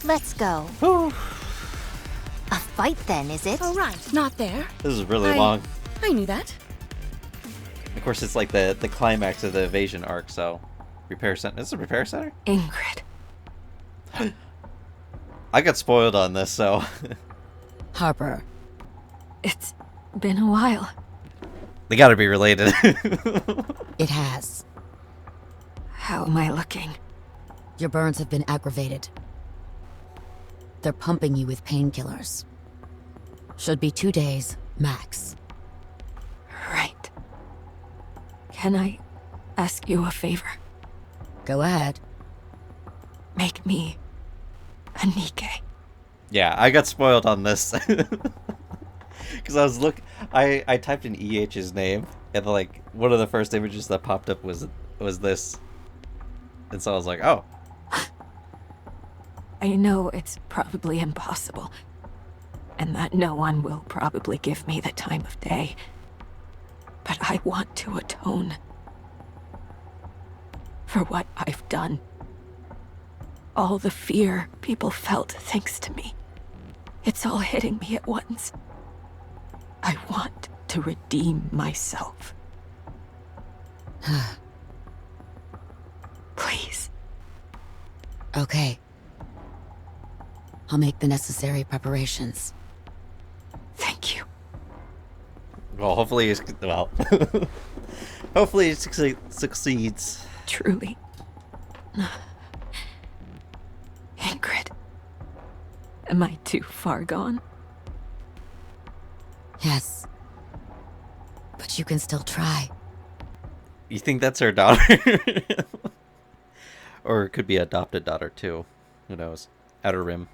Let's go. Whew. A fight then, is it? Oh, right. Not there. This is really long. I knew that. Of course, it's like the climax of the evasion arc, so... Repair center. This is a repair center? Ingrid. I got spoiled on this, so... Harper. It's been a while. They gotta be related. It has. How am I looking? Your burns have been aggravated. They're pumping you with painkillers. Should be 2 days, max. Right. Can I ask you a favor? Go ahead. Make me a Nikke. Yeah, I got spoiled on this. Because I typed in EH's name, and like, one of the first images that popped up was this. And so I was like, oh. I know it's probably impossible, and that no one will probably give me the time of day, but I want to atone for what I've done. All the fear people felt thanks to me. It's all hitting me at once. I want to redeem myself. Please. Okay. I'll make the necessary preparations. Thank you. Well, hopefully hopefully it succeeds. Truly. Ingrid. Am I too far gone? Yes. But you can still try. You think that's her daughter? Or it could be adopted daughter too. Who knows? Outer Rim.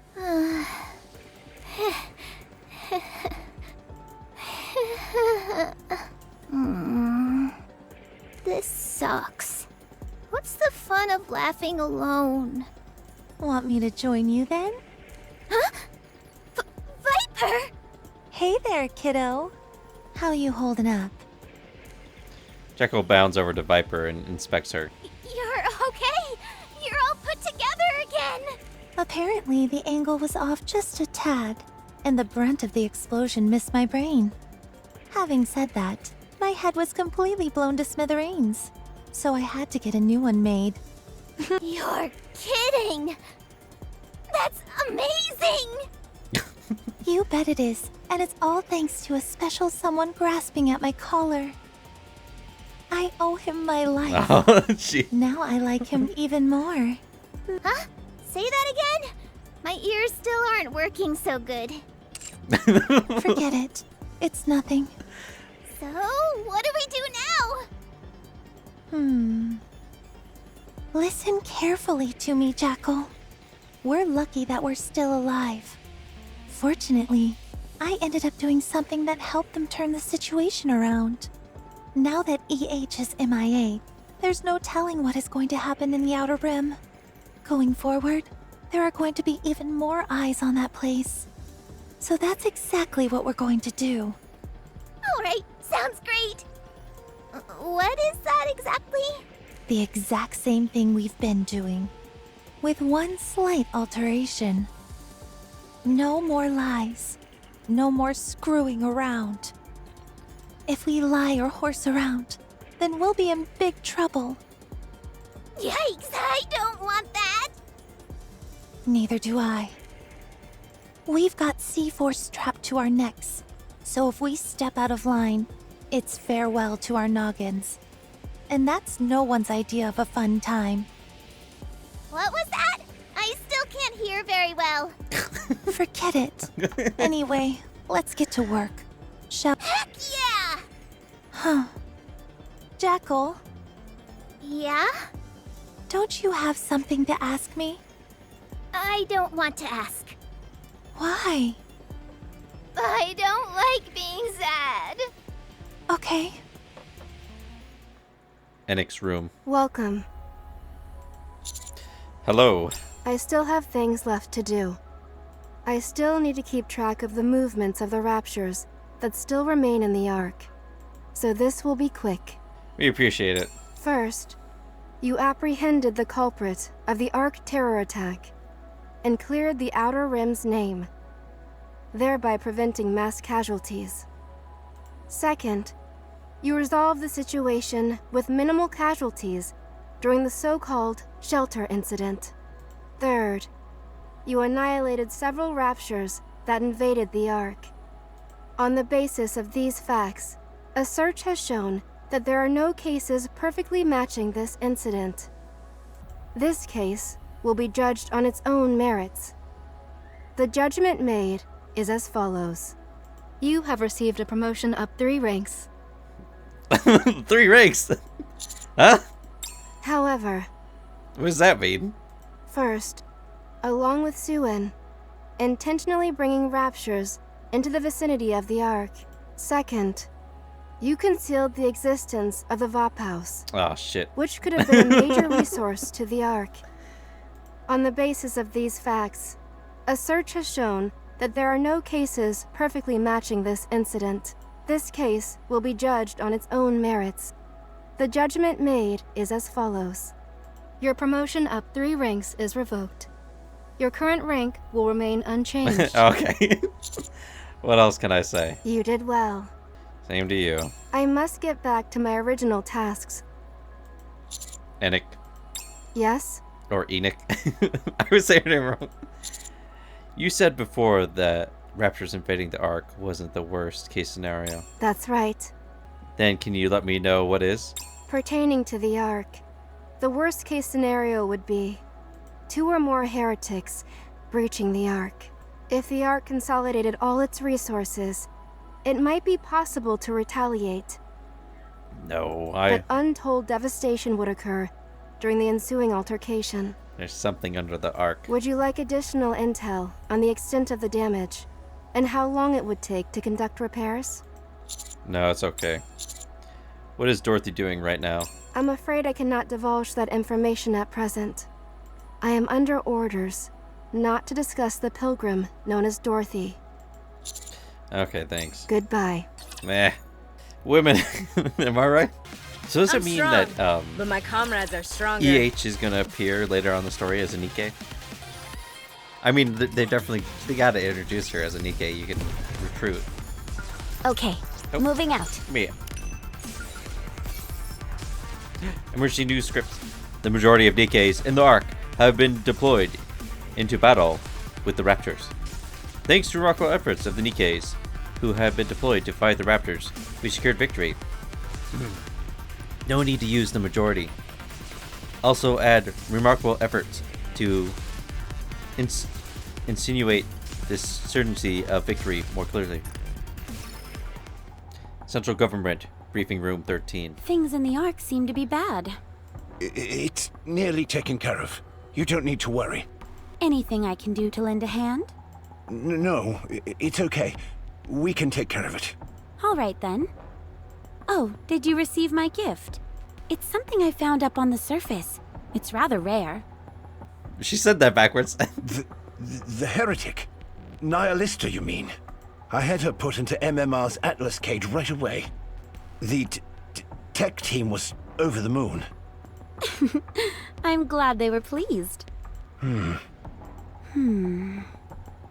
This sucks. What's the fun of laughing alone? Want me to join you then? Huh? Viper! Hey there, kiddo. How you holding up? Jekyll bounds over to Viper and inspects her. You're okay. You're all put together again. Apparently, the angle was off just a tad, and the brunt of the explosion missed my brain. Having said that, my head was completely blown to smithereens, so I had to get a new one made. You're kidding! That's amazing! You bet it is, and it's all thanks to a special someone grasping at my collar. I owe him my life. Oh, gee. Now I like him even more. Huh? Say that again? My ears still aren't working so good. Forget it. It's nothing. So, what do we do now? Listen carefully to me, Jackal. We're lucky that we're still alive. Fortunately, I ended up doing something that helped them turn the situation around. Now that EH is MIA, there's no telling what is going to happen in the Outer Rim. Going forward, there are going to be even more eyes on that place. So that's exactly what we're going to do. Alright, sounds great. What is that exactly? The exact same thing we've been doing, with one slight alteration. No more lies. No more screwing around. If we lie or horse around, then we'll be in big trouble. Yikes, I don't want that! Neither do I. We've got C-Force strapped to our necks, so if we step out of line, it's farewell to our noggins. And that's no one's idea of a fun time. What was that? I still can't hear very well. Forget it. Anyway, let's get to work. Heck yeah! Huh. Jackal? Yeah? Don't you have something to ask me? I don't want to ask. Why? I don't like being sad. Okay. Enix's room. Welcome. Hello. I still have things left to do. I still need to keep track of the movements of the raptures that still remain in the Ark. So this will be quick. We appreciate it. First, you apprehended the culprit of the Ark terror attack. and cleared the Outer Rim's name, thereby preventing mass casualties. Second, you resolved the situation with minimal casualties during the so-called shelter incident. Third, you annihilated several raptures that invaded the Ark. On the basis of these facts, a search has shown that there are no cases perfectly matching this incident. This case will be judged on its own merits. The judgment made is as follows. You have received a promotion up 3 ranks. 3 ranks? Huh? However, What does that mean? first, along with Suen, intentionally bringing raptures into the vicinity of the Ark. Second, you concealed the existence of the Vop House, Oh, shit. which could have been a major resource to the Ark. On the basis of these facts, a search has shown that there are no cases perfectly matching this incident. This case will be judged on its own merits. The judgment made is as follows. Your promotion up 3 ranks is revoked. Your current rank will remain unchanged. Okay. What else can I say? You did well. Same to you. I must get back to my original tasks. Enoch. Yes? Or Enoch. I was saying it wrong. You said before that raptors invading the Ark wasn't the worst case scenario. That's right. Then can you let me know what is? Pertaining to the Ark, the worst case scenario would be 2 or more heretics breaching the Ark. If the Ark consolidated all its resources, it might be possible to retaliate, No, but untold devastation would occur during the ensuing altercation. There's something under the Ark. Would you like additional intel on the extent of the damage and how long it would take to conduct repairs? No, it's okay. What is Dorothy doing right now? I'm afraid I cannot divulge that information at present. I am under orders not to discuss the pilgrim known as Dorothy. Okay, thanks. Goodbye. Meh. Women. Am I right? So does it I'm mean strong, that but my comrades are stronger. EH is gonna appear later on the story as a Nikke? I mean, they gotta introduce her as a Nikke you can recruit. Okay, Oh. moving out. Mia. Emergency news script. The majority of Nikkes in the Ark have been deployed into battle with the Raptors. Thanks to remarkable efforts of the Nikkes, who have been deployed to fight the Raptors, we secured victory. No need to use the majority. Also add remarkable efforts to insinuate this certainty of victory more clearly. Central Government, Briefing Room 13. Things in the Ark seem to be bad. It's nearly taken care of. You don't need to worry. Anything I can do to lend a hand? No, it's okay. We can take care of it. All right then. Oh, did you receive my gift? It's something I found up on the surface. It's rather rare. She said that backwards. The heretic? Nihilister, you mean? I had her put into MMR's Atlas cage right away. The tech team was over the moon. I'm glad they were pleased.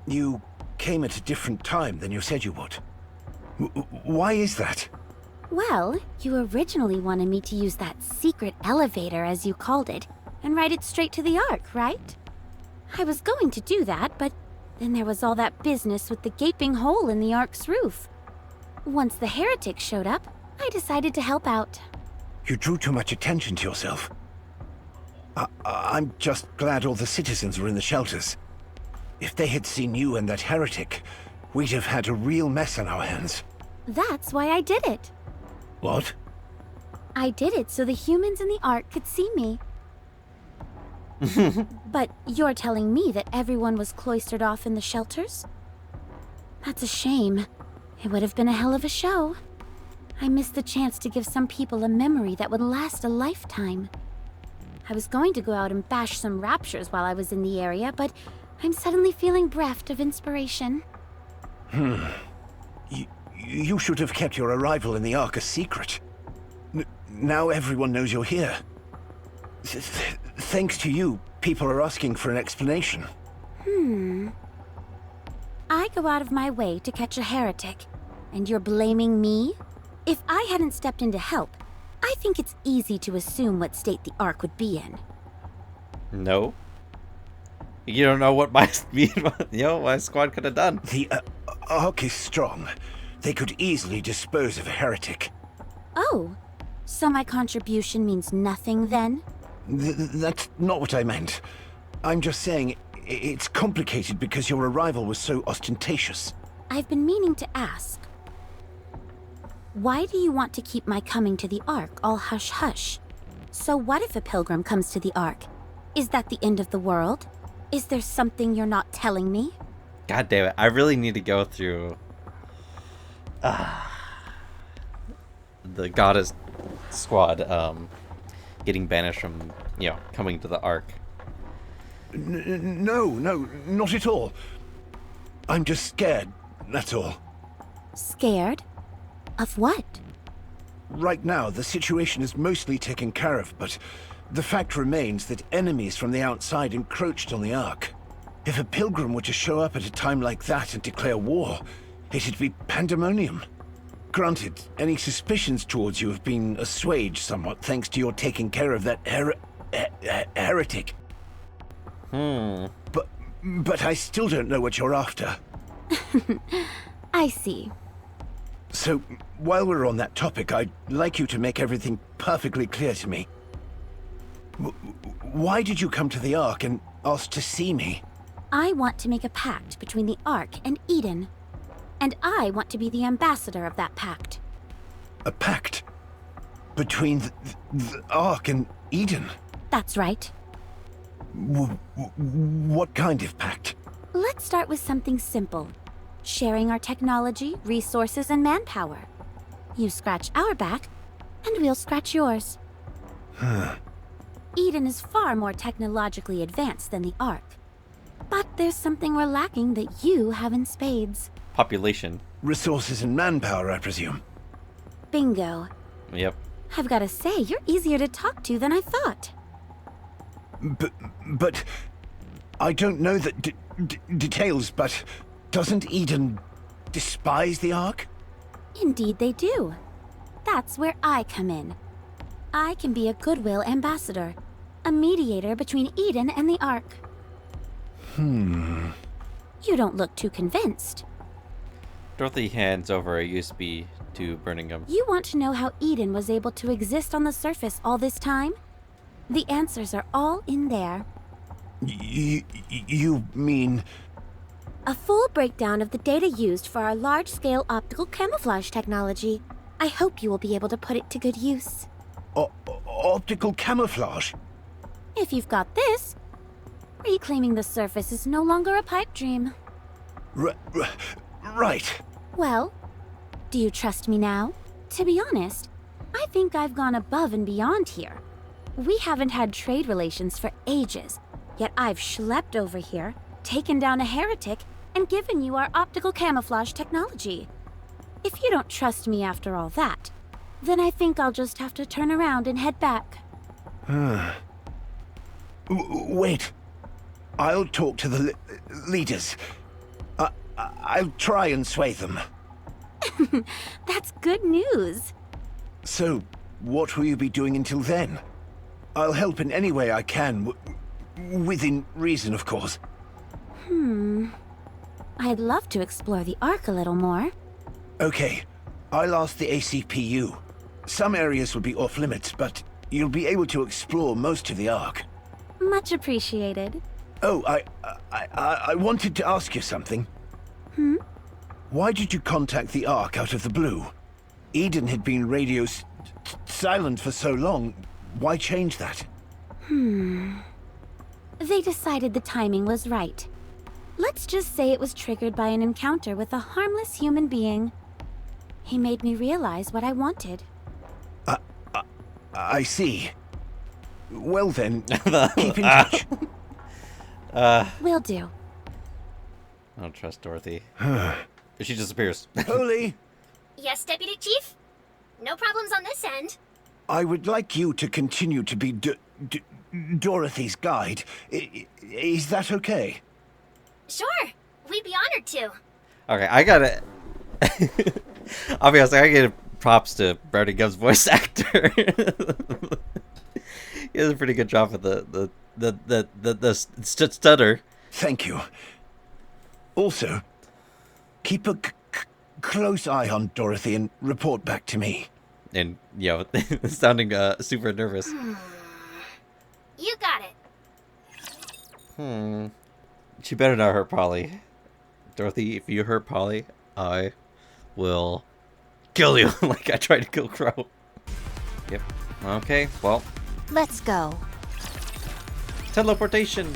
You came at a different time than you said you would. Why is that? Well, you originally wanted me to use that secret elevator, as you called it, and ride it straight to the Ark, right? I was going to do that, but then there was all that business with the gaping hole in the Ark's roof. Once the heretics showed up, I decided to help out. You drew too much attention to yourself. I'm just glad all the citizens were in the shelters. If they had seen you and that heretic, we'd have had a real mess on our hands. That's why I did it. What? I did it so the humans in the Ark could see me. But you're telling me that everyone was cloistered off in the shelters? That's a shame. It would have been a hell of a show. I missed the chance to give some people a memory that would last a lifetime. I was going to go out and bash some raptures while I was in the area, but I'm suddenly feeling bereft of inspiration. You should have kept your arrival in the Ark a secret. Now everyone knows you're here. Thanks to you, people are asking for an explanation. I go out of my way to catch a heretic, and you're blaming me? If I hadn't stepped in to help, I think it's easy to assume what state the Ark would be in. No. You don't know what my my squad could have done. The Ark is strong. They could easily dispose of a heretic. Oh, so my contribution means nothing then? That's not what I meant. I'm just saying it's complicated because your arrival was so ostentatious. I've been meaning to ask. Why do you want to keep my coming to the Ark all hush-hush? So what if a pilgrim comes to the Ark? Is that the end of the world? Is there something you're not telling me? God damn it, I really need to go through the goddess squad getting banished from, coming to the Ark. No, not at all. I'm just scared, that's all. Scared? Of what? Right now, the situation is mostly taken care of, but the fact remains that enemies from the outside encroached on the Ark. If a pilgrim were to show up at a time like that and declare war, it'd be pandemonium. Granted, any suspicions towards you have been assuaged somewhat thanks to your taking care of that heretic. But I still don't know what you're after. I see. So, while we're on that topic, I'd like you to make everything perfectly clear to me. Why did you come to the Ark and ask to see me? I want to make a pact between the Ark and Eden. And I want to be the ambassador of that pact. A pact? Between the Ark and Eden? That's right. What kind of pact? Let's start with something simple. Sharing our technology, resources, and manpower. You scratch our back, and we'll scratch yours. Eden is far more technologically advanced than the Ark. But there's something we're lacking that you have in spades. Population. Resources and manpower, I presume. Bingo. Yep. I've got to say, you're easier to talk to than I thought. But I don't know the details, but doesn't Eden despise the Ark? Indeed they do. That's where I come in. I can be a goodwill ambassador, a mediator between Eden and the Ark. You don't look too convinced. Dorothy hands over a USB to Birmingham. You want to know how Eden was able to exist on the surface all this time? The answers are all in there. You mean... A full breakdown of the data used for our large-scale optical camouflage technology. I hope you will be able to put it to good use. Optical camouflage? If you've got this, reclaiming the surface is no longer a pipe dream. Right. Well, do you trust me now? To be honest, I think I've gone above and beyond here. We haven't had trade relations for ages, yet I've schlepped over here, taken down a heretic, and given you our optical camouflage technology. If you don't trust me after all that, then I think I'll just have to turn around and head back. Wait. I'll talk to the leaders. I'll try and sway them. That's good news. So, what will you be doing until then? I'll help in any way I can, within reason, of course. I'd love to explore the Ark a little more. Okay, I'll ask the ACPU. Some areas will be off limits, but you'll be able to explore most of the Ark. Much appreciated. Oh, I wanted to ask you something. Why did you contact the Ark out of the blue? Eden had been radio silent for so long. Why change that? They decided the timing was right. Let's just say it was triggered by an encounter with a harmless human being. He made me realize what I wanted. I see. Well then, keep in touch. Will do. I don't trust Dorothy. She disappears. Holy, Yes, Deputy Chief? No problems on this end. I would like you to continue to be Dorothy's guide. Is that okay? Sure, we'd be honored to. Okay, I gotta. Obviously, I give props to Brownie Gum's voice actor. He does a pretty good job with the stutter. Thank you. Also, keep a close eye on Dorothy and report back to me. And, sounding super nervous. You got it. She better not hurt Polly. Dorothy, if you hurt Polly, I will kill you like I tried to kill Crow. Yep. Okay, well. Let's go. Teleportation.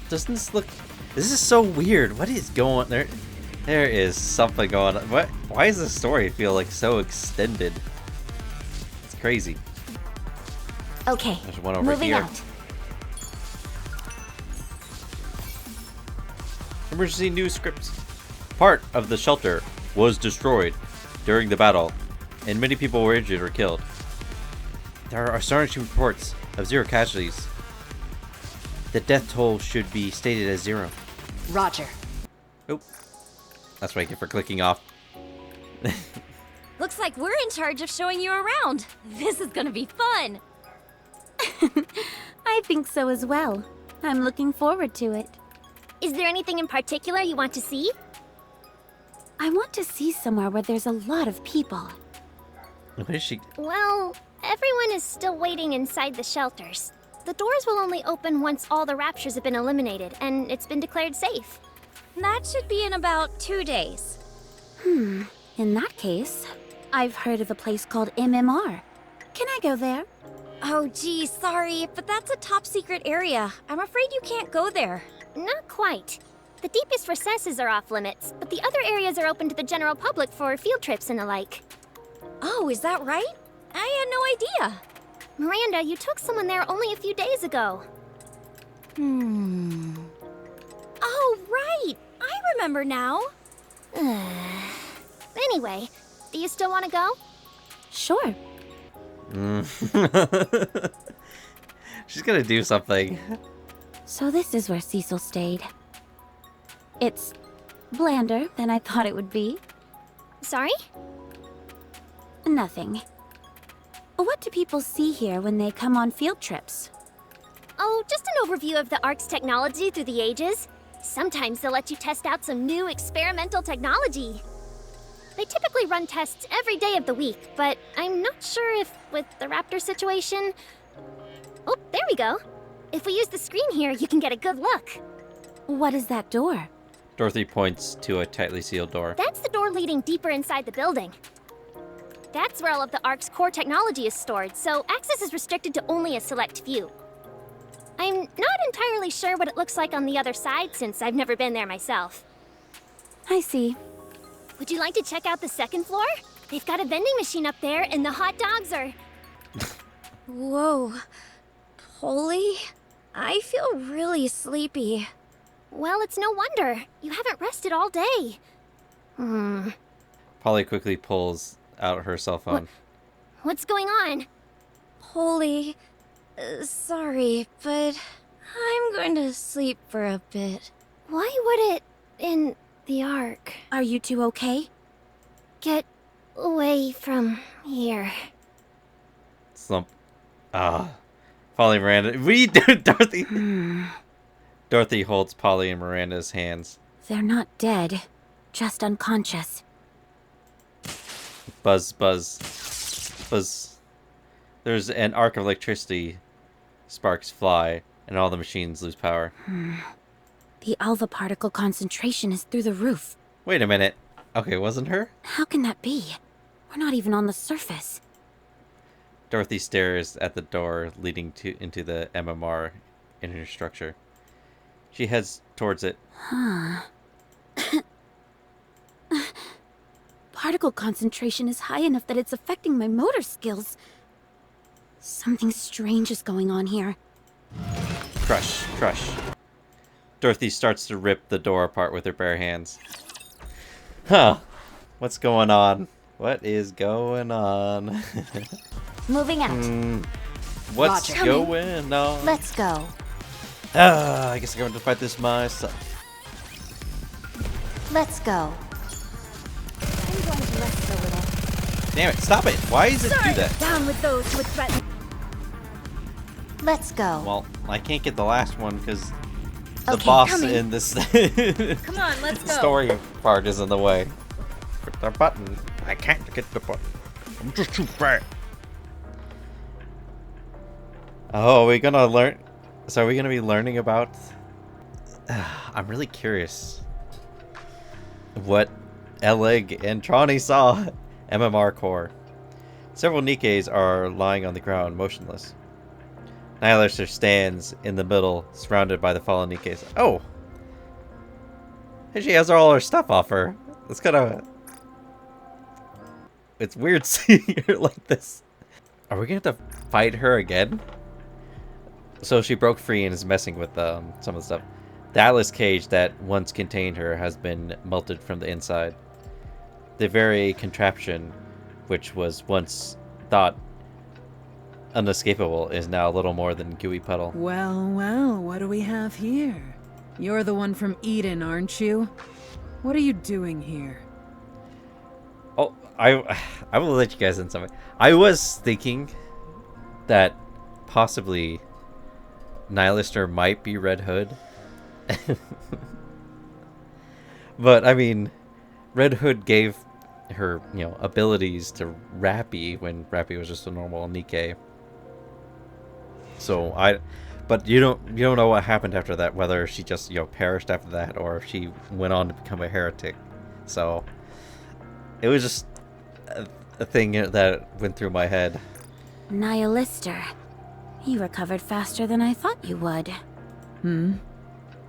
Doesn't this look... This is so weird. What is going... There is something going on. What? Why does the story feel like so extended? It's crazy. Okay, There's one over moving here. out. Emergency news scripts. Part of the shelter was destroyed during the battle, and many people were injured or killed. There are astonishing reports of 0 casualties. The death toll should be stated as 0. Roger. Oh. That's what I get for clicking off. Looks like we're in charge of showing you around. This is gonna be fun. I think so as well. I'm looking forward to it. Is there anything in particular you want to see? I want to see somewhere where there's a lot of people. What is she? Well, everyone is still waiting inside the shelters. The doors will only open once all the raptures have been eliminated, and it's been declared safe. That should be in about 2 days. In that case, I've heard of a place called MMR. Can I go there? Oh, gee, sorry, but that's a top secret area. I'm afraid you can't go there. Not quite. The deepest recesses are off limits, but the other areas are open to the general public for field trips and the like. Oh, is that right? I had no idea. Miranda, you took someone there only a few days ago. Oh, right. I remember now. Anyway, do you still want to go? Sure. She's gonna do something. So this is where Cecil stayed. It's blander than I thought it would be. Sorry? Nothing. What do people see here when they come on field trips? Oh, just an overview of the Ark's technology through the ages. Sometimes they'll let you test out some new experimental technology. They typically run tests every day of the week, but I'm not sure if, with the raptor situation... Oh, there we go. If we use the screen here, you can get a good look. What is that door? Dorothy points to a tightly sealed door. That's the door leading deeper inside the building. That's where all of the Ark's core technology is stored, so access is restricted to only a select few. I'm not entirely sure what it looks like on the other side, since I've never been there myself. I see. Would you like to check out the second floor? They've got a vending machine up there, and the hot dogs are... Whoa. Polly? I feel really sleepy. Well, it's no wonder. You haven't rested all day. Polly quickly pulls out her cell phone. What's going on? Polly, sorry, but I'm going to sleep for a bit. Why would it... in the Ark? Are you two okay? Get away from here. Slump. Polly and Miranda. What are you doing, Dorothy? Dorothy holds Polly and Miranda's hands. They're not dead, just unconscious. Buzz, buzz, buzz. There's an arc of electricity. Sparks fly, and all the machines lose power. The alpha particle concentration is through the roof. Wait a minute. Okay, wasn't her? How can that be? We're not even on the surface. Dorothy stares at the door leading into the MMR infrastructure. She heads towards it. Particle concentration is high enough that it's affecting my motor skills. Something strange is going on here. Crush, crush. Dorothy starts to rip the door apart with her bare hands. Huh. What's going on? What is going on? Moving out. What's Roger. going on? Let's go. I guess I'm going to fight this myself. Let's go. I'm going to rest a little. Damn it, stop it! Why does it do that? Down with those who would threaten. Let's go. Well, I can't get the last one because the Okay, boss coming. in this Come on, let's go. story part is in the way. Hit the button. I can't get the button. I'm just too fat. Oh, are we gonna learn? So are we gonna be learning about? I'm really curious what Elig and Trani saw. MMR core. Several Nikkes are lying on the ground, motionless. Nihilister stands in the middle, surrounded by the fallen Nikkes. Oh! She has all her stuff off her. It's kind of... It's weird seeing her like this. Are we going to have to fight her again? So she broke free and is messing with some of the stuff. The Atlas cage that once contained her has been melted from the inside. The very contraption, which was once thought unescapable, is now little more than gooey puddle. Well, well, what do we have here? You're the one from Eden, aren't you? What are you doing here? Oh, I will let you guys in something. I was thinking that possibly Nihilister might be Red Hood. But, I mean, Red Hood gave her, abilities to Rapi when Rapi was just a normal Nikke. So but you don't know what happened after that, whether she just perished after that or if she went on to become a heretic. So it was just a thing that went through my head. Nihilister. You recovered faster than I thought you would.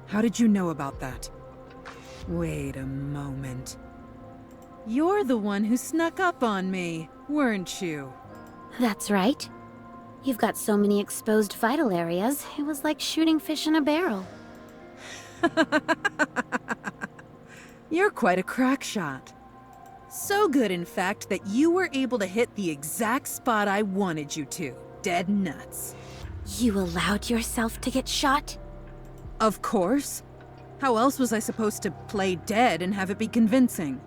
How did you know about that? Wait a moment. You're the one who snuck up on me, weren't you? That's right. You've got so many exposed vital areas, it was like shooting fish in a barrel. You're quite a crack shot. So good, in fact, that you were able to hit the exact spot I wanted you to. Dead nuts. You allowed yourself to get shot? Of course. How else was I supposed to play dead and have it be convincing?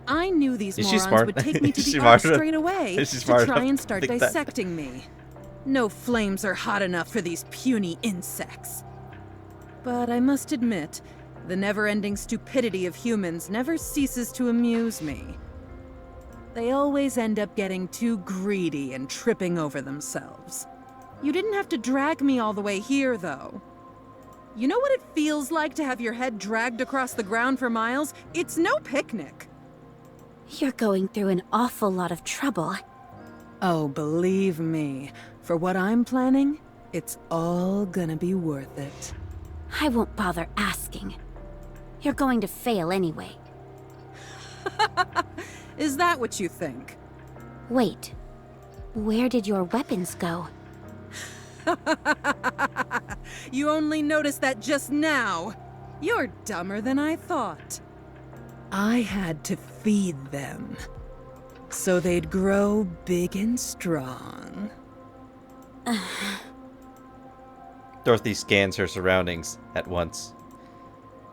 I knew these Is she morons smart? would take me to Is she the ark smart? straight away Is she to smart try enough and to start think that? dissecting me. No flames are hot enough for these puny insects. But I must admit, the never-ending stupidity of humans never ceases to amuse me. They always end up getting too greedy and tripping over themselves. You didn't have to drag me all the way here, though. You know what it feels like to have your head dragged across the ground for miles? It's no picnic. You're going through an awful lot of trouble. Oh, believe me, for what I'm planning, it's all gonna be worth it. I won't bother asking. You're going to fail anyway. Is that what you think? Wait. Where did your weapons go? You only noticed that just now. You're dumber than I thought. I had to feed them, so they'd grow big and strong. Dorothy scans her surroundings at once.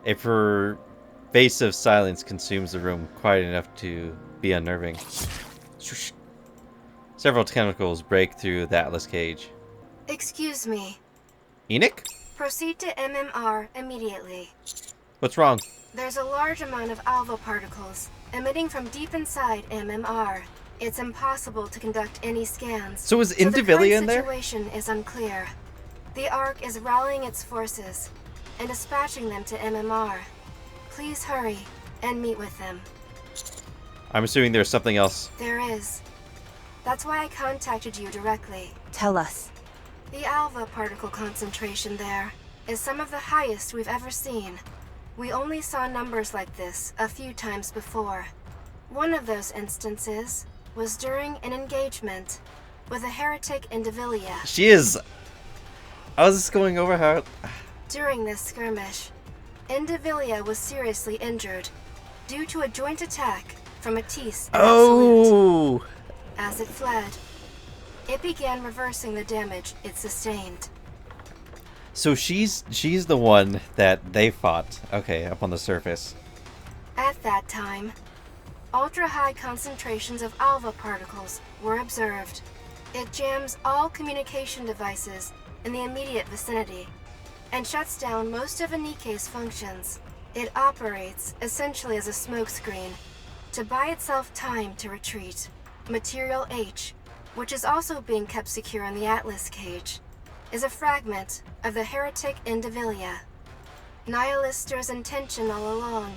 A pervasive silence consumes the room, quiet enough to be unnerving. Several tentacles break through the Atlas cage. Excuse me. Enoch? Proceed to MMR immediately. What's wrong? There's a large amount of alpha particles emitting from deep inside MMR. It's impossible to conduct any scans. So is the Indivilia in current there? situation is unclear. The Ark is rallying its forces and dispatching them to MMR. Please hurry and meet with them. I'm assuming there's something else. There is. That's why I contacted you directly. Tell us. The alpha particle concentration there is some of the highest we've ever seen. We only saw numbers like this a few times before. One of those instances was during an engagement with a heretic Indivilia. She is... I was just going over how... During this skirmish, Indivilia was seriously injured due to a joint attack from a Tease and Absolute. Oh! As it fled, it began reversing the damage it sustained. So she's the one that they fought. Okay, up on the surface. At that time, ultra-high concentrations of alpha particles were observed. It jams all communication devices in the immediate vicinity and shuts down most of a Nikke's functions. It operates essentially as a smokescreen to buy itself time to retreat. Material H, which is also being kept secure in the Atlas cage, is a fragment of the heretic Indivilia. Nihilister's intention all along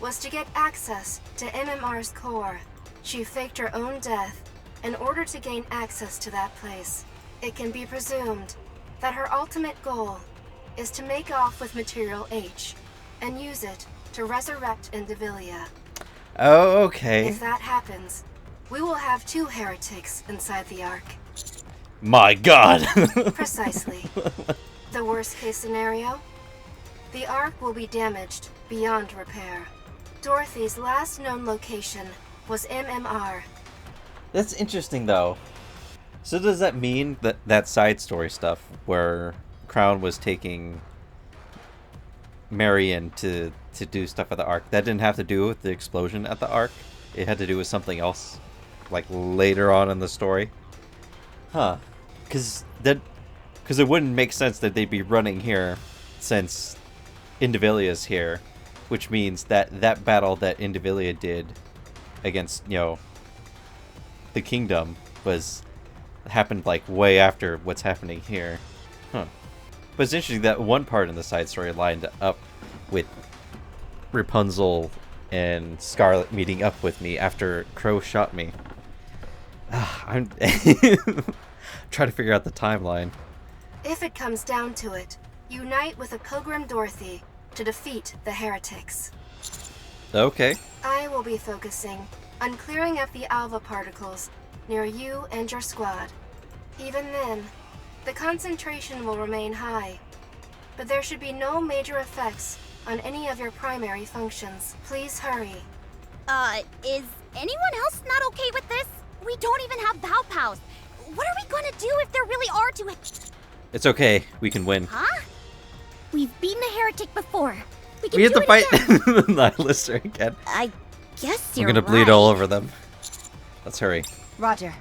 was to get access to MMR's core. She faked her own death in order to gain access to that place. It can be presumed that her ultimate goal is to make off with Material H and use it to resurrect Indivilia. Oh, okay. If that happens, we will have 2 heretics inside the Ark. My God. Precisely. The worst case scenario? The Ark will be damaged beyond repair. Dorothy's last known location was MMR. That's interesting, though. So does that mean that that side story stuff where Crown was taking Marion to do stuff at the Ark, that didn't have to do with the explosion at the Ark? It had to do with something else, like later on in the story? Huh. Because it wouldn't make sense that they'd be running here since Indivilia's here, which means that that battle that Indivilia did against, you know, the kingdom happened like way after what's happening here. Huh. But it's interesting that one part in the side story lined up with Rapunzel and Scarlet meeting up with me after Crow shot me. I'm trying to figure out the timeline. If it comes down to it, unite with a Pilgrim Dorothy to defeat the heretics. Okay. I will be focusing on clearing up the alpha particles near you and your squad. Even then, the concentration will remain high, but there should be no major effects on any of your primary functions. Please hurry. Is anyone else not okay with this? We don't even have Pow Pows. What are we gonna do if there really are 2? It's okay. We can win. Huh? We've beaten a heretic before. We have to fight again. Nihilister again. I guess I'm you're gonna bleed all over them. Let's hurry. Roger.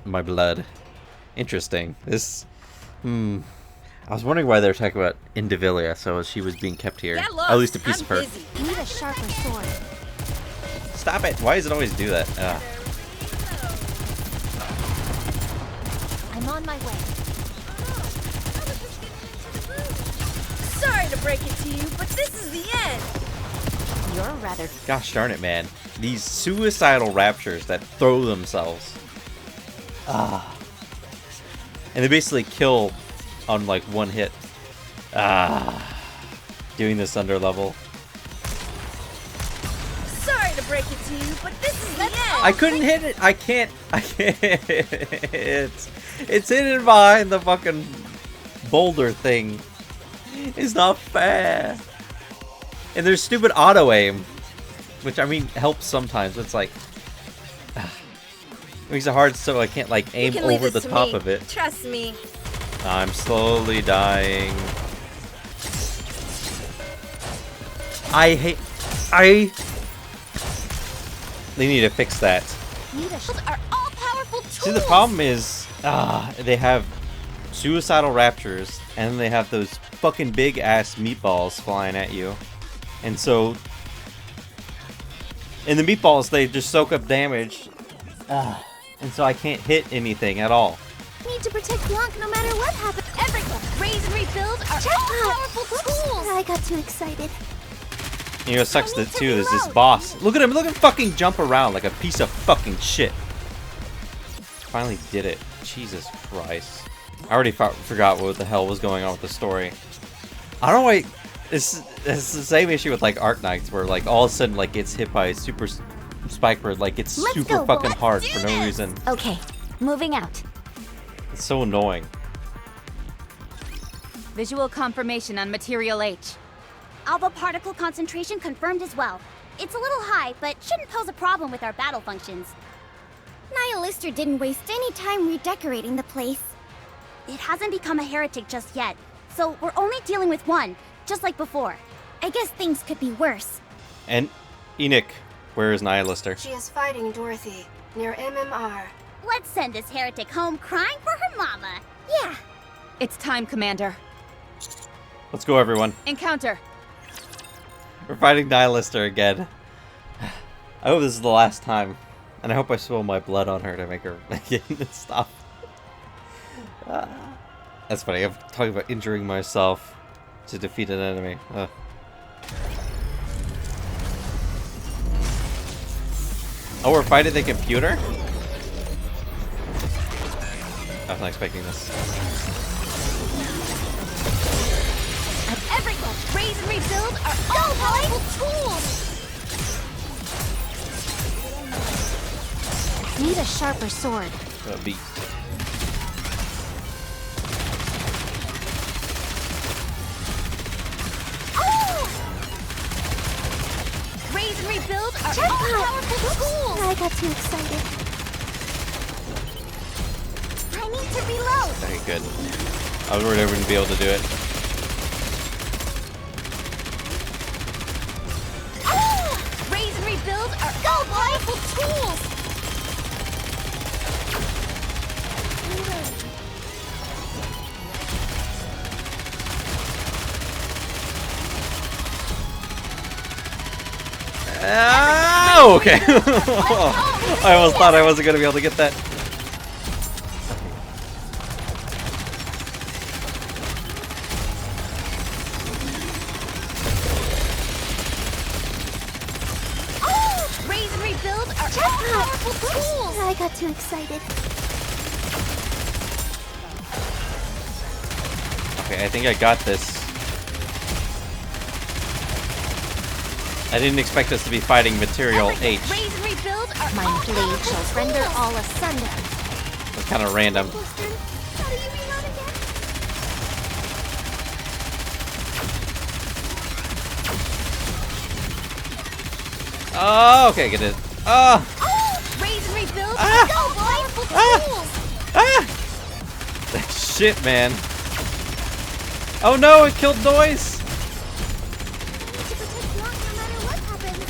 My blood. Interesting. This... I was wondering why they were talking about Indivilia, so she was being kept here. At least a piece of her. Need a sharper sword. Stop it! Why does it always do that? I'm on my way. Sorry to break it to you, but this is the end. You're rather... Gosh darn it, man. These suicidal raptures that throw themselves. And they basically kill on like one hit. Doing this under level. Sorry to break it to you, but this is the end. I couldn't hit it. I can't. It's hidden behind the fucking boulder thing. It's not fair. And there's stupid auto aim, which I mean helps sometimes. But it's like it makes it hard so I can't like aim over the top of it. Trust me. I'm slowly dying. They need to fix that. Are all powerful tools. See, the problem is, they have suicidal raptors, and they have those fucking big ass meatballs flying at you, and so, in the meatballs they just soak up damage, and so I can't hit anything at all. Need to protect Blanc no matter what happens. Everyone, raise and rebuild are all powerful tools. I got too excited. You know, it sucks that too. There's this boss. Look at him. Look at him fucking jump around like a piece of fucking shit. Finally did it. Jesus Christ. I already forgot what the hell was going on with the story. I don't know why. It's the same issue with like Arc Knights, where like all of a sudden like gets hit by a super spike bird, like it's super fucking hard for no reason. Okay, moving out. It's so annoying. Visual confirmation on Material H. Alpha particle concentration confirmed as well. It's a little high, but shouldn't pose a problem with our battle functions. Nihilister didn't waste any time redecorating the place. It hasn't become a heretic just yet, so we're only dealing with one, just like before. I guess things could be worse. And Enoch, where is Nihilister? She is fighting Dorothy, near MMR. Let's send this heretic home crying for her mama. Yeah. It's time, Commander. Let's go, everyone. Encounter. We're fighting Nihilister again. I hope this is the last time. And I hope I spill my blood on her to make her stop. That's funny. I'm talking about injuring myself to defeat an enemy. Oh, we're fighting the computer? I was not expecting this. Every raise and rebuild are all powerful tools! Need a sharper sword. Beat. Raise and rebuild are all powerful tools! I got too excited. I need to reload! Okay, good. I was worried I wouldn't be able to do it. Raise and rebuild are all powerful tools! Oh, okay. I almost thought I wasn't going to be able to get that. Raise and rebuild are all powerful tools! I got too excited. Okay, I think I got this. I didn't expect us to be fighting Material H. Raise and rebuild are My all blade powerful shall tools. render all asunder. It's kind of random. How do you reload again? Oh, okay, get it. Oh! Raise and rebuild Ah! are all powerful tools! Ah! Shit, man. Oh no, it killed Noise! To protect Blanc no matter what happens.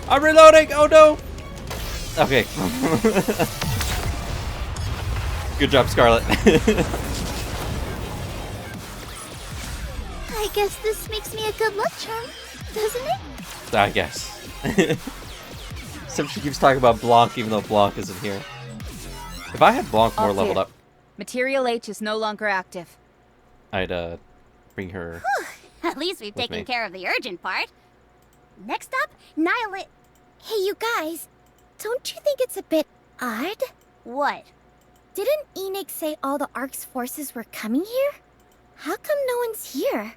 I'm reloading! Oh no! Okay. Good job, Scarlet. I guess this makes me a good luck charm, doesn't it? I guess. Except she keeps talking about Blanc even though Blanc isn't here. If I had Blanc more All clear. leveled up, Material H is no longer active. I'd bring her. At least we've With taken me. care of the urgent part. Next up, Nihilist. Hey, you guys. Don't you think it's a bit odd? What? Didn't Enoch say all the Ark's forces were coming here? How come no one's here?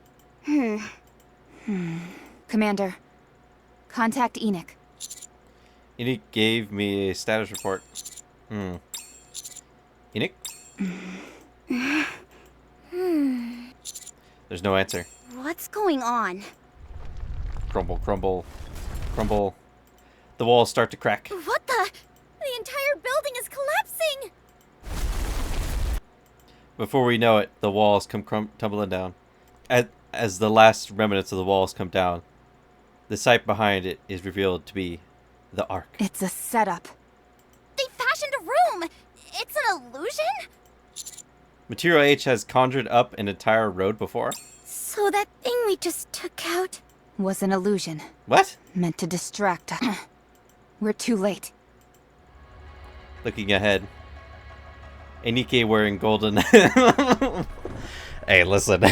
Commander, contact Enoch. Enoch gave me a status report. Enoch? There's no answer. What's going on? Crumble, crumble, crumble. The walls start to crack. What the? The entire building is collapsing! Before we know it, the walls come tumbling down. As the last remnants of the walls come down, the site behind it is revealed to be the Ark. It's a setup. They fashioned a room! It's an illusion? Material H has conjured up an entire road before. So that thing we just took out... Was an illusion. What? Meant to distract us. We're too late. Looking ahead. A Nikke wearing golden... Hey, listen.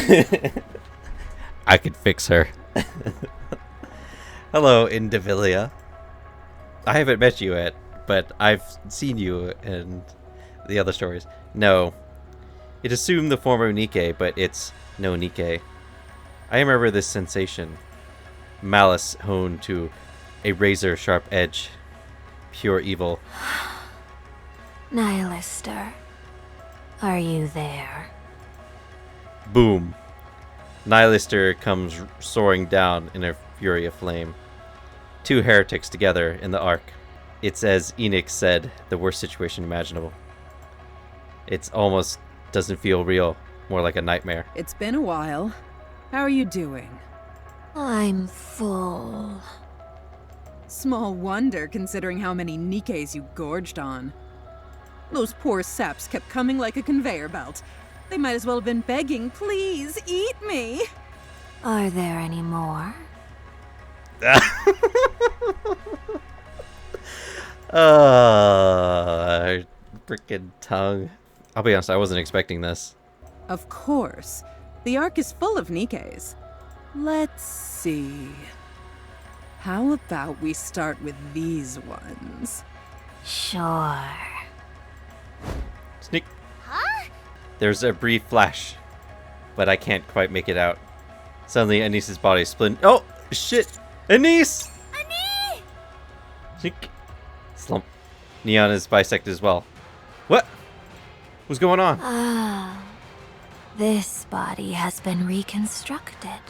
I could fix her. Hello, Indivilia. I haven't met you yet, but I've seen you in the other stories. No. It assumed the form of Nikke, but it's no Nikke. I remember this sensation. Malice honed to a razor-sharp edge. Pure evil. Nihilister, are you there? Boom. Nihilister comes soaring down in a fury of flame. Two heretics together in the Ark. It's as Enoch said, the worst situation imaginable. It's almost doesn't feel real. more like a nightmare. It's been a while. How are you doing? I'm full. Small wonder, considering how many Nikkes you gorged on. Those poor saps kept coming like a conveyor belt. They might as well have been begging, please, eat me! Are there any more? Frickin' tongue. I'll be honest, I wasn't expecting this. Of course. The Ark is full of Nikkes. Let's see. How about we start with these ones? Sure. Sneak. Huh? There's a brief flash, but I can't quite make it out. Suddenly, Anis's body split. Oh, shit! Anis! Ani! Sneak. Slump. Neon is bisected as well. What? What's going on? Ah. This body has been reconstructed,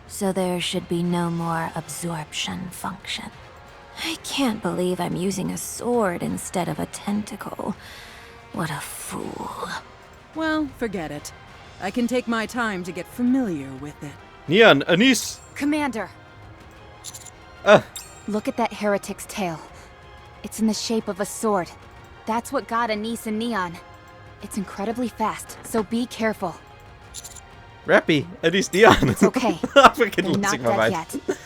so there should be no more absorption function. I can't believe I'm using a sword instead of a tentacle. What a fool. Well, forget it. I can take my time to get familiar with it. Neon, Anis! Commander, look at that heretic's tail. It's in the shape of a sword. That's what got Anis and Neon. It's incredibly fast, so be careful. Rapi, Anis, Neon. It's okay. I'm freaking They're not losing my dead mind. yet.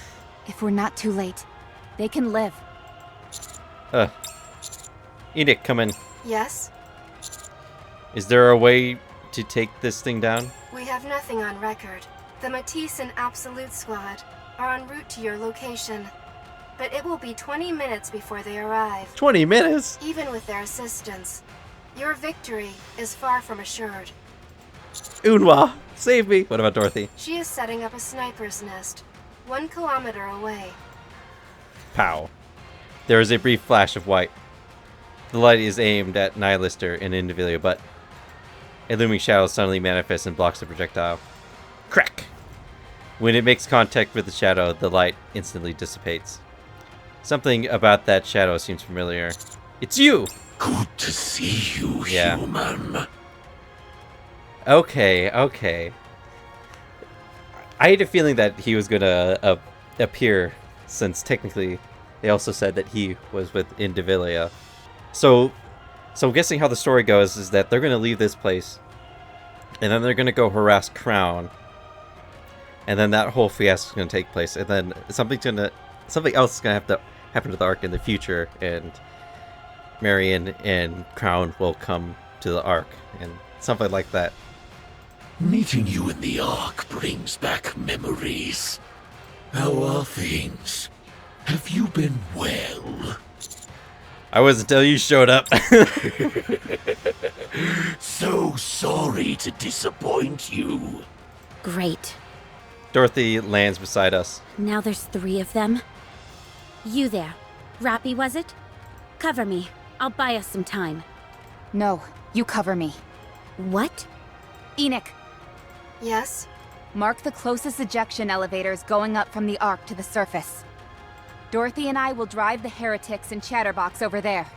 If we're not too late, they can live. Enoch, come in. Yes? Is there a way to take this thing down? We have nothing on record. The Matisse and Absolute Squad are en route to your location, but it will be 20 minutes before they arrive. 20 minutes? Even with their assistance, your victory is far from assured. Unwa, save me. What about Dorothy? She is setting up a sniper's nest, 1 kilometer away. Pow. There is a brief flash of white. The light is aimed at Nihilister and Indivilia, but a looming shadow suddenly manifests and blocks the projectile. Crack! When it makes contact with the shadow, the light instantly dissipates. Something about that shadow seems familiar. It's you! Good to see you, human. Okay. I had a feeling that he was gonna appear, since technically they also said that he was with Indivilia. So I'm guessing how the story goes is that they're gonna leave this place, and then they're gonna go harass Crown, and then that whole fiasco is gonna take place, and then something else is gonna have to happen to the Ark in the future, and Marion and Crown will come to the Ark, and something like that. Meeting you in the Ark brings back memories. How are things? Have you been well? I was until you showed up. So sorry to disappoint you. Great. Dorothy lands beside us. Now there's 3 of them. You there. Rapi, was it? Cover me. I'll buy us some time. No, you cover me. What? Enoch, Yes? mark the closest ejection elevators going up from the Ark to the surface. Dorothy and I will drive the heretics and Chatterbox over there.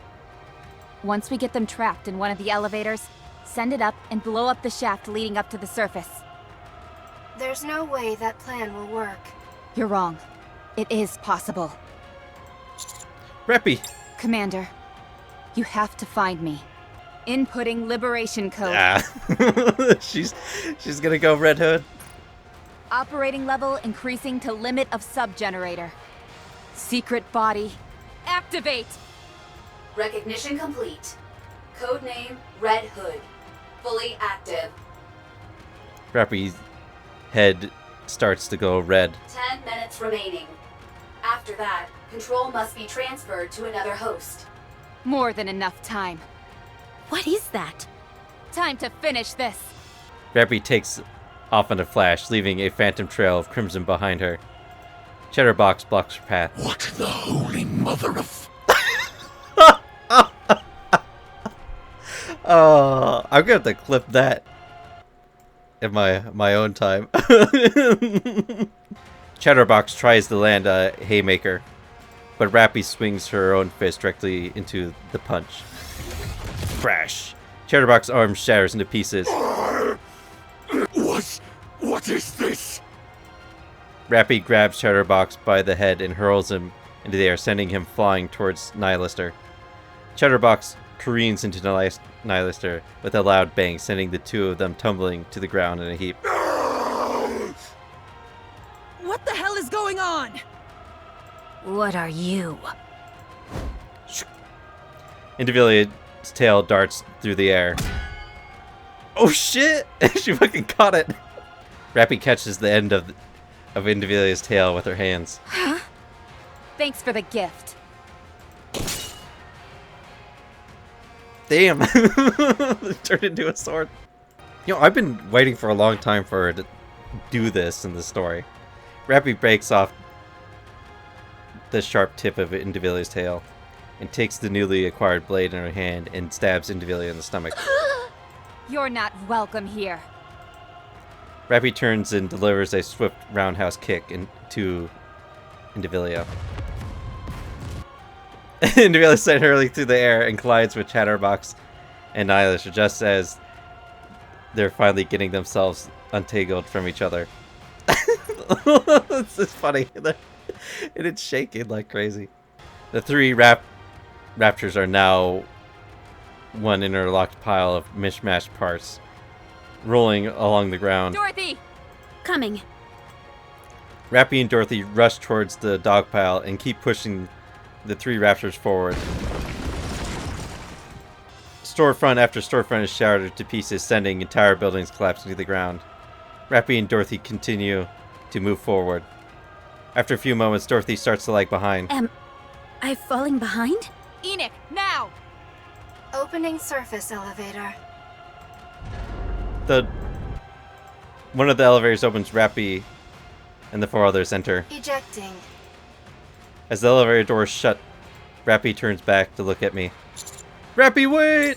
Once we get them trapped in one of the elevators, send it up and blow up the shaft leading up to the surface. There's no way that plan will work. You're wrong. It is possible. Rapi. Commander, you have to find me. Inputting liberation code. She's gonna go Red Hood. Operating level increasing to limit of sub-generator. Secret body, activate! Recognition complete. Codename Red Hood. Fully active. Rapi's head starts to go red. 10 minutes remaining. After that, control must be transferred to another host. More than enough time. What is that? Time to finish this. Rapi takes off in a flash, leaving a phantom trail of crimson behind her. Chatterbox blocks her path. What the holy mother of... Oh, I'm gonna have to clip that in my own time. Chatterbox tries to land a haymaker, but Rapi swings her own fist directly into the punch. Crash! Chatterbox's arm shatters into pieces. What is this? Rapi grabs Chatterbox by the head and hurls him into the air, sending him flying towards Nihilister. Chatterbox careens into Nihilister with a loud bang, sending the two of them tumbling to the ground in a heap. What the hell is going on? What are you? Indivilia's tail darts through the air. Oh shit! She fucking caught it! Rapi catches the end of Indivilia's tail with her hands. Huh? Thanks for the gift. Damn! It turned into a sword. You know, I've been waiting for a long time for her to do this in the story. Rapi breaks off the sharp tip of Indivilia's tail and takes the newly acquired blade in her hand and stabs Indivilia in the stomach. You're not welcome here. Rapi turns and delivers a swift roundhouse kick to Indivilia. Indivilia sent hurling through the air and collides with Chatterbox and Nihilister just as they're finally getting themselves untangled from each other. It's just funny. And it's shaking like crazy. The three raptors are now one interlocked pile of mishmash parts, rolling along the ground. Dorothy! Coming. Rapi and Dorothy rush towards the dog pile and keep pushing the three raptors forward. Storefront after storefront is shattered to pieces, sending entire buildings collapsing to the ground. Rapi and Dorothy continue to move forward. After a few moments, Dorothy starts to lag behind. Am I falling behind? Enoch, now! Opening surface elevator. One of the elevators opens. Rapi and the four others enter. Ejecting. As the elevator doors shut, Rapi turns back to look at me. Rapi, wait!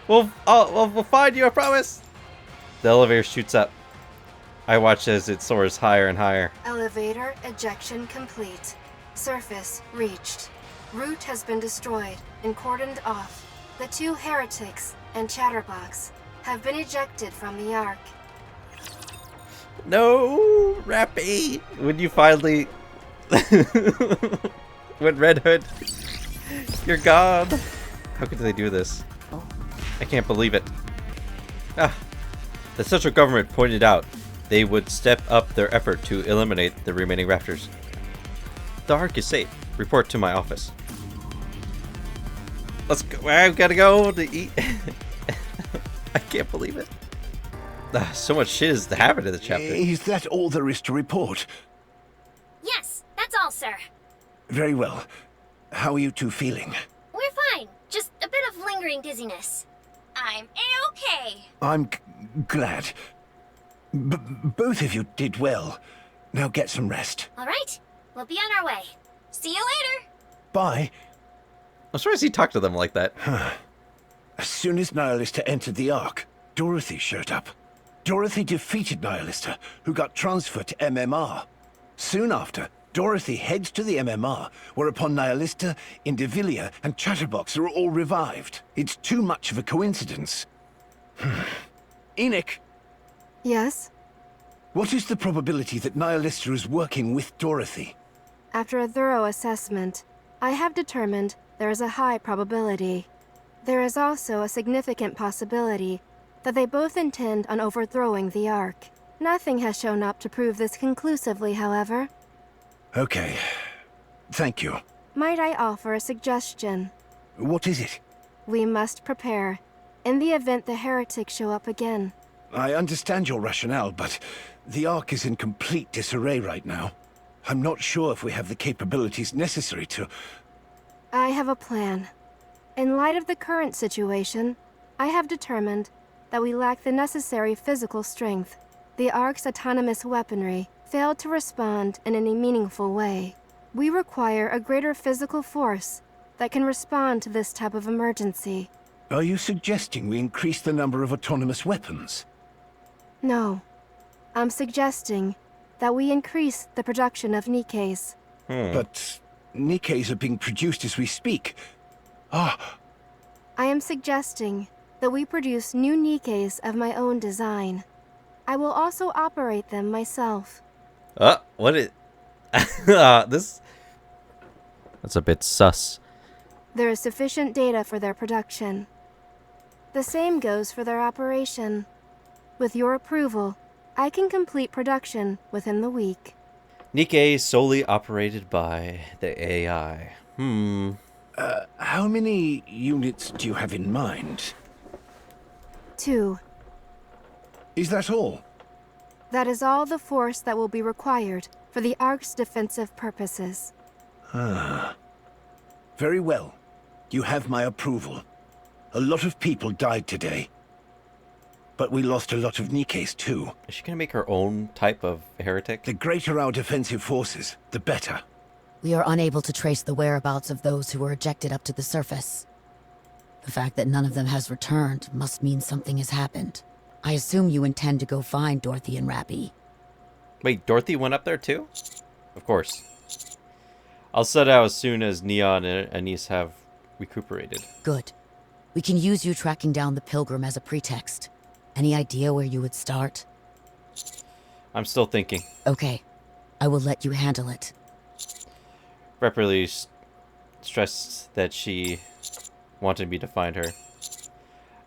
We'll find you, I promise! The elevator shoots up. I watch as it soars higher and higher. Elevator ejection complete. Surface reached. Route has been destroyed and cordoned off. The two heretics and Chatterbox have been ejected from the Ark. No, Rapi! When you finally... when Red Hood... You're gone! How could they do this? I can't believe it. The central government pointed out they would step up their effort to eliminate the remaining raptors. The Ark is safe. Report to my office. Let's go. I've got to go to eat. I can't believe it. So much shit has happened in the chapter. Is that all there is to report? Yes, that's all, sir. Very well. How are you two feeling? We're fine. Just a bit of lingering dizziness. I'm A-okay. I'm glad. Both of you did well. Now get some rest. All right. We'll be on our way. See you later. Bye. I'm surprised he talked to them like that. As soon as Nihilister entered the Ark, Dorothy showed up. Dorothy defeated Nihilister, who got transferred to MMR. Soon after, Dorothy heads to the MMR, whereupon Nihilister, Indivilia, and Chatterbox are all revived. It's too much of a coincidence. Enoch! Yes? What is the probability that Nihilister is working with Dorothy? After a thorough assessment, I have determined there is a high probability. There is also a significant possibility that they both intend on overthrowing the Ark. Nothing has shown up to prove this conclusively, however. Okay. Thank you. Might I offer a suggestion? What is it? We must prepare, in the event the heretics show up again. I understand your rationale, but the Ark is in complete disarray right now. I'm not sure if we have the capabilities necessary to... I have a plan. In light of the current situation, I have determined that we lack the necessary physical strength. The Ark's autonomous weaponry failed to respond in any meaningful way. We require a greater physical force that can respond to this type of emergency. Are you suggesting we increase the number of autonomous weapons? No. I'm suggesting that we increase the production of Nikkes. But Nikkes are being produced as we speak. I am suggesting that we produce new Nikkes of my own design. I will also operate them myself. What is... this... That's a bit sus. There is sufficient data for their production. The same goes for their operation. With your approval, I can complete production within the week. Nikke solely operated by the AI. How many units do you have in mind? 2. Is that all? That is all the force that will be required for the Ark's defensive purposes. Very well. You have my approval. A lot of people died today. But we lost a lot of Nikkes too. Is she gonna make her own type of heretic? The greater our defensive forces, the better. We are unable to trace the whereabouts of those who were ejected up to the surface. The fact that none of them has returned must mean something has happened. I assume you intend to go find Dorothy and Rapi. Wait, Dorothy went up there too? Of course. I'll set out as soon as Neon and Anise have recuperated. Good. We can use you tracking down the Pilgrim as a pretext. Any idea where you would start? I'm still thinking. Okay. I will let you handle it. Rapi stressed that she wanted me to find her.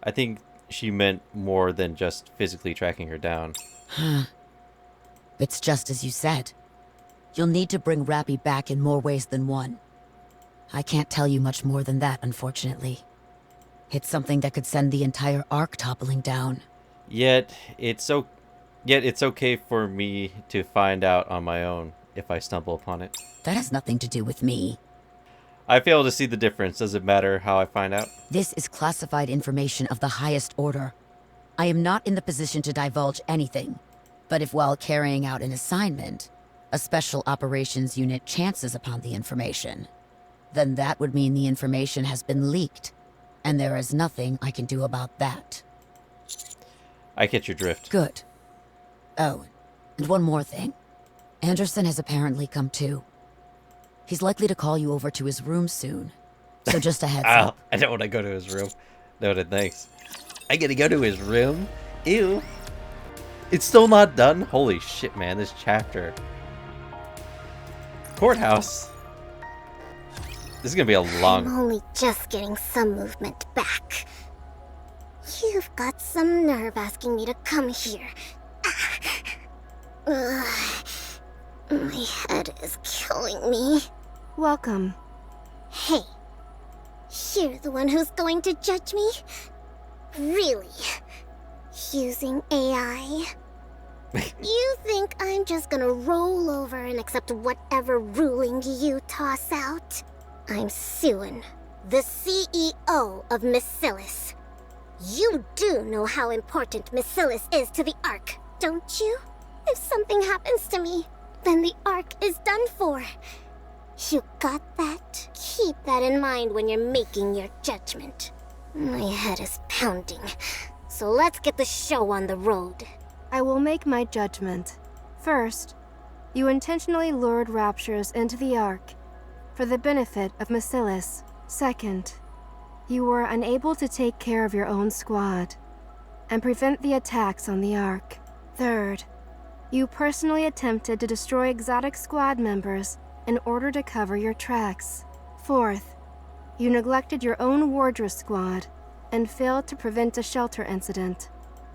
I think she meant more than just physically tracking her down. It's just as you said. You'll need to bring Rapi back in more ways than one. I can't tell you much more than that, unfortunately. It's something that could send the entire Ark toppling down. Yet it's okay for me to find out on my own if I stumble upon it. That has nothing to do with me. I fail to see the difference. Does it matter how I find out? This is classified information of the highest order. I am not in the position to divulge anything. But if while carrying out an assignment, a special operations unit chances upon the information, then that would mean the information has been leaked. And there is nothing I can do about that. I get your drift. Good. Oh, and one more thing. Anderson has apparently come too. He's likely to call you over to his room soon. So just a heads up. I don't want to go to his room. Noted, thanks. I gotta go to his room? Ew. It's still not done? Holy shit, man, this chapter. Courthouse. This is gonna be a long... I'm only just getting some movement back. You've got some nerve asking me to come here. My head is killing me. Welcome. Hey, you're the one who's going to judge me? Really? Using AI? You think I'm just gonna roll over and accept whatever ruling you toss out? I'm Suan, the CEO of Miscellus. You do know how important Miscellus is to the Ark, don't you? If something happens to me, then the Ark is done for. You got that? Keep that in mind when you're making your judgment. My head is pounding, so let's get the show on the road. I will make my judgment. First, you intentionally lured Raptures into the Ark for the benefit of Miscellus. Second, you were unable to take care of your own squad and prevent the attacks on the Ark. Third, you personally attempted to destroy exotic squad members in order to cover your tracks. Fourth, you neglected your own wardress squad and failed to prevent a shelter incident.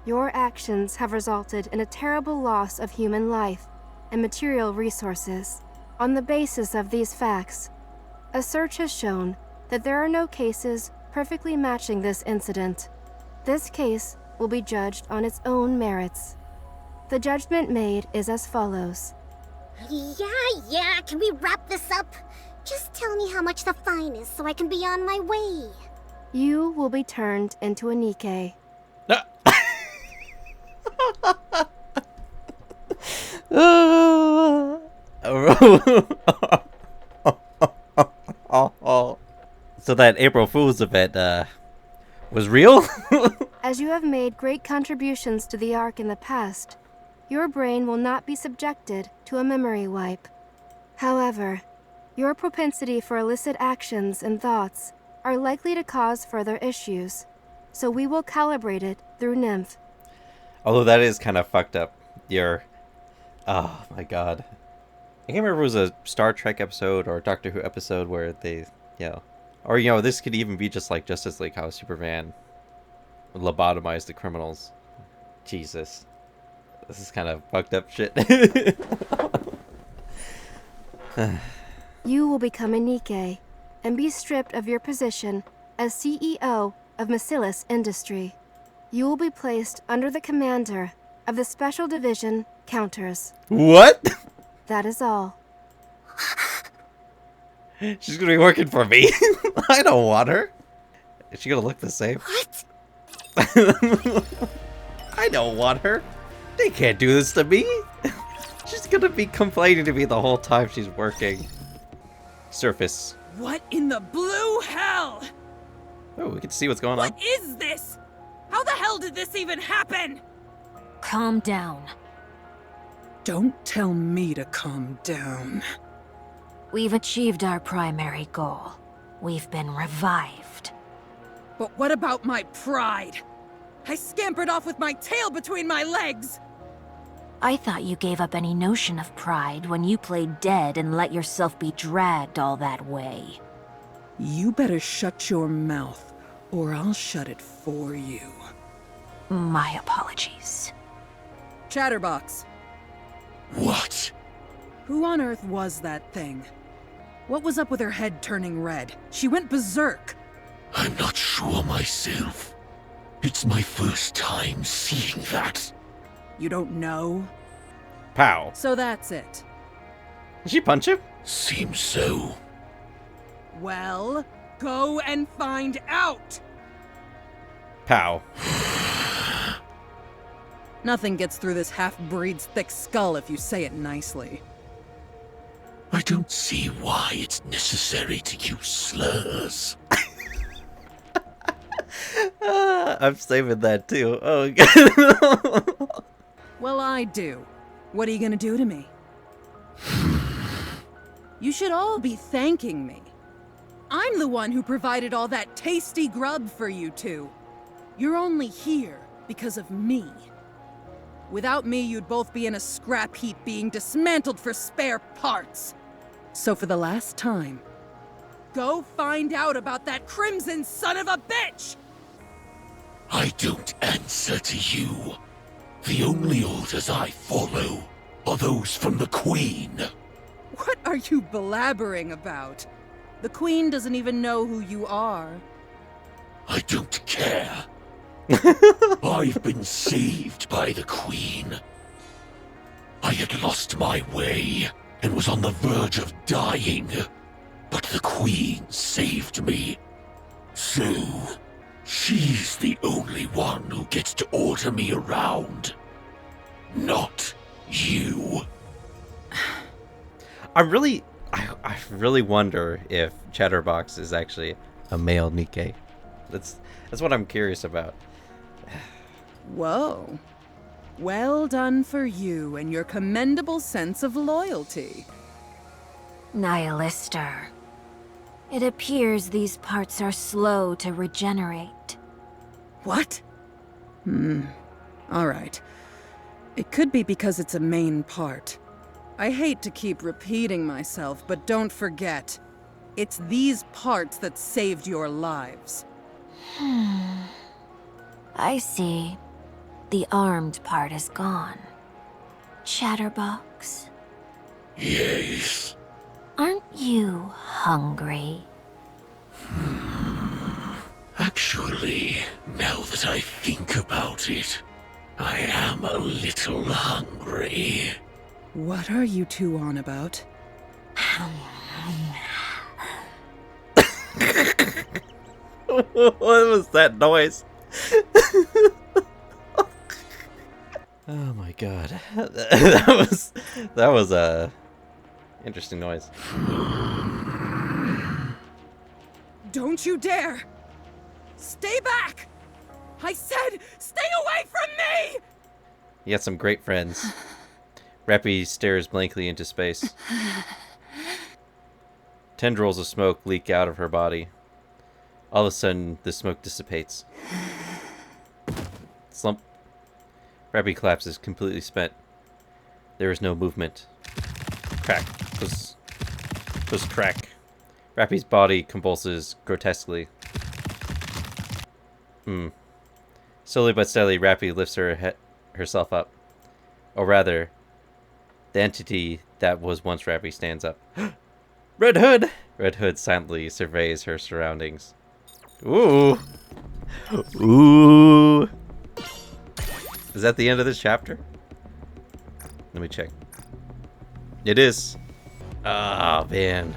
Your actions have resulted in a terrible loss of human life and material resources. On the basis of these facts, a search has shown that there are no cases perfectly matching this incident. This case will be judged on its own merits. The judgment made is as follows. Yeah, can we wrap this up? Just tell me how much the fine is so I can be on my way. You will be turned into a Nikke. So that April Fool's event was real? As you have made great contributions to the Ark in the past, your brain will not be subjected to a memory wipe. However, your propensity for illicit actions and thoughts are likely to cause further issues, so we will calibrate it through Nymph. Although that is kind of fucked up. Oh my god. I can't remember if it was a Star Trek episode or a Doctor Who episode where they, or this could even be just like Justice League, how Superman lobotomized the criminals. Jesus. This is kind of fucked up shit. You will become a Nikke and be stripped of your position as CEO of Nihilister Industry. You will be placed under the commander of the Special Division Counters. What? That is all. She's gonna be working for me. I don't want her. Is she gonna look the same? What? I don't want her. They can't do this to me. She's gonna be complaining to me the whole time she's working. Surface. What in the blue hell? Oh, we can see what's going on. What is this? How the hell did this even happen? Calm down. Don't tell me to calm down. We've achieved our primary goal. We've been revived. But what about my pride? I scampered off with my tail between my legs! I thought you gave up any notion of pride when you played dead and let yourself be dragged all that way. You better shut your mouth, or I'll shut it for you. My apologies. Chatterbox. What? Who on earth was that thing? What was up with her head turning red? She went berserk. I'm not sure myself. It's my first time seeing that. You don't know? Pow. So that's it. Did she punch him? Seems so. Well, go and find out! Pow. Nothing gets through this half-breed's thick skull if you say it nicely. I don't see why it's necessary to use slurs. I'm saving that too. Oh god. Well, I do. What are you gonna do to me? You should all be thanking me. I'm the one who provided all that tasty grub for you two. You're only here because of me. Without me, you'd both be in a scrap heap being dismantled for spare parts. So for the last time, go find out about that crimson son of a bitch! I don't answer to you. The only orders I follow are those from the Queen. What are you blabbering about? The Queen doesn't even know who you are. I don't care. I've been saved by the Queen. I had lost my way and was on the verge of dying, but the Queen saved me. So, she's the only one who gets to order me around. Not you. I really wonder if Chatterbox is actually a male Nikke. That's what I'm curious about. Whoa. Well done for you and your commendable sense of loyalty. Nihilister. It appears these parts are slow to regenerate. What? Alright. It could be because it's a main part. I hate to keep repeating myself, but don't forget, it's these parts that saved your lives. I see. The armed part is gone. Chatterbox, Yes. aren't you hungry? Actually, now that I think about it, I am a little hungry. What are you two on about? What was that noise? Oh my god. that was a interesting noise. Don't you dare! Stay back! I said, stay away from me! You got some great friends. Rapi stares blankly into space. Tendrils of smoke leak out of her body. All of a sudden, the smoke dissipates. Slump. Rapi collapses, completely spent. There is no movement. Crack. Puss crack. Rapi's body convulses grotesquely. Slowly but steadily, Rapi lifts herself up. Or rather, the entity that was once Rapi stands up. Red Hood! Red Hood silently surveys her surroundings. Ooh! Ooh! Is that the end of this chapter? Let me check. It is. Ah, man.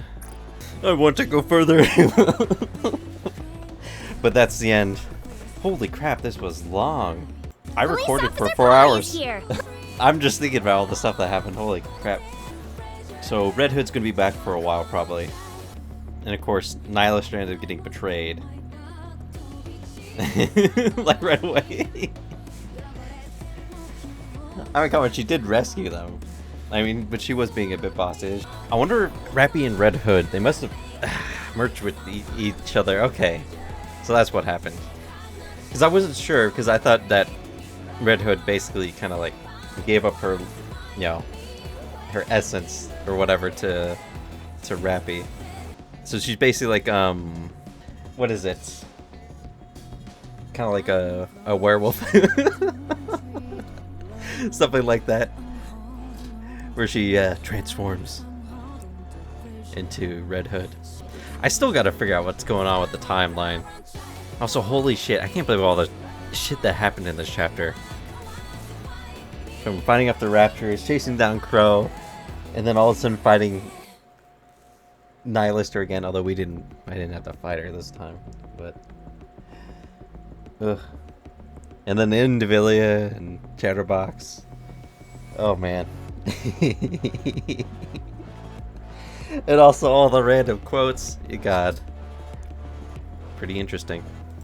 I want to go further. But that's the end. Holy crap, this was long. I recorded for 4 hours. Here. I'm just thinking about all the stuff that happened. Holy crap. So Red Hood's gonna be back for a while, probably. And of course, Nihilister ended up getting betrayed. Like right away. I mean, come on, she did rescue them. I mean, but she was being a bit bossish. I wonder if Rapi and Red Hood, they must have merged with each other. Okay, so that's what happened. Because I wasn't sure, because I thought that Red Hood basically kind of like gave up her, you know, her essence or whatever to Rapi. So she's basically like, what is it? Kind of like a werewolf. Something like that. Where she transforms into Red Hood. I still gotta figure out what's going on with the timeline. Also, holy shit, I can't believe all the shit that happened in this chapter. From finding up the raptors, chasing down Crow, and then all of a sudden fighting Nihilister again, although I didn't have to fight her this time, but ugh. And then Indivilia and Chatterbox. Oh man. And also all the random quotes. God. Pretty interesting.